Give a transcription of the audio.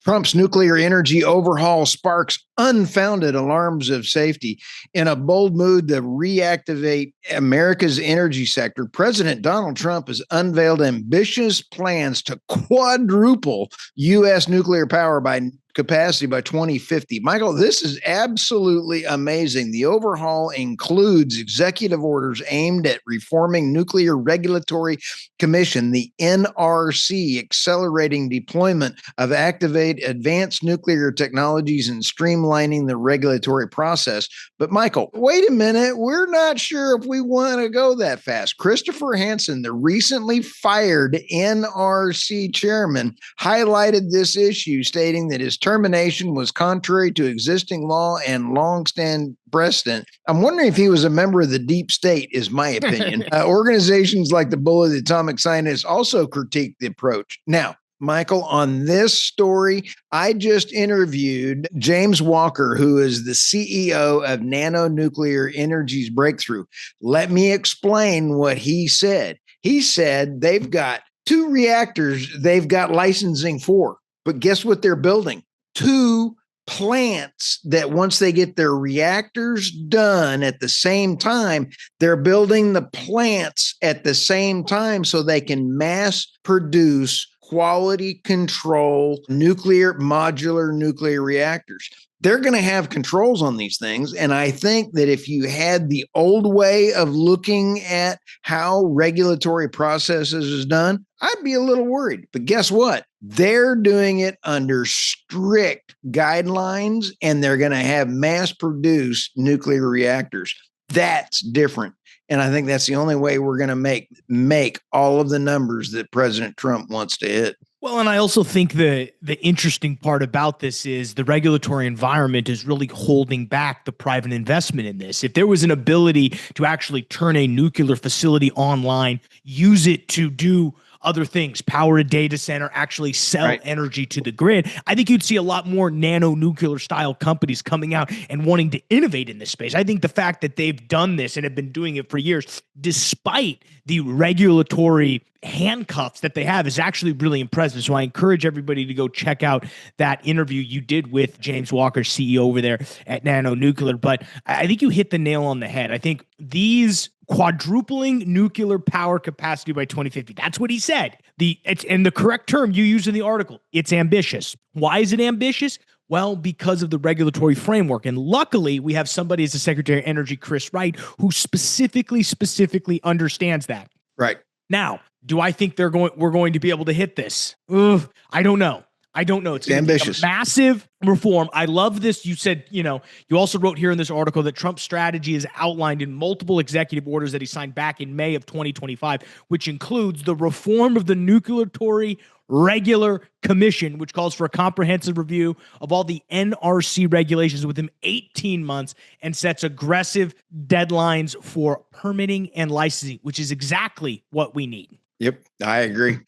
Trump's nuclear energy overhaul sparks unfounded alarms of safety. In a bold move to reactivate America's energy sector, President Donald Trump has unveiled ambitious plans to quadruple U.S. nuclear power capacity by 2050. Michael, this is absolutely amazing. The overhaul includes executive orders aimed at reforming Nuclear Regulatory Commission, the NRC, accelerating deployment of advanced nuclear technologies and streamlining the regulatory process. But Michael, wait a minute. We're not sure if we want to go that fast. Christopher Hansen, the recently fired NRC chairman, highlighted this issue, stating that his termination was contrary to existing law and long-standing precedent. I'm wondering if he was a member of the deep state, is my opinion. Organizations like the Bull of the Atomic Scientists also critiqued the approach. Now, Michael, on this story, I just interviewed James Walker, who is the CEO of Nano Nuclear Energy's Breakthrough. Let me explain what he said. He said they've got 2 reactors they've got licensing for, but guess what they're building? 2 plants that once they get their reactors done at the same time, they're building the plants at the same time so they can mass produce quality control modular nuclear reactors. They're going to have controls on these things. And I think that if you had the old way of looking at how regulatory processes is done, I'd be a little worried. But guess what? They're doing it under strict guidelines, and they're going to have mass produced nuclear reactors. That's different. And I think that's the only way we're going to make all of the numbers that President Trump wants to hit. Well, and I also think the interesting part about this is the regulatory environment is really holding back the private investment in this. If there was an ability to actually turn a nuclear facility online, use it to do other things, power a data center, actually sell energy to the grid, I think you'd see a lot more nano nuclear style companies coming out and wanting to innovate in this space. I think the fact that they've done this and have been doing it for years, despite the regulatory handcuffs that they have, is actually really impressive. So I encourage everybody to go check out that interview you did with James Walker, CEO over there at Nano Nuclear. But I think you hit the nail on the head. I think these quadrupling nuclear power capacity by 2050, that's what he said. And the correct term you used in the article, it's ambitious. Why is it ambitious? Well, because of the regulatory framework. And luckily, we have somebody as the Secretary of Energy, Chris Wright, who specifically understands that. Right. Now, do I think we're going to be able to hit this? I don't know. It's ambitious. Massive reform. I love this. You said, you also wrote here in this article that Trump's strategy is outlined in multiple executive orders that he signed back in May of 2025, which includes the reform of the Nuclear Regular Commission, which calls for a comprehensive review of all the NRC regulations within 18 months and sets aggressive deadlines for permitting and licensing, which is exactly what we need. Yep, I agree.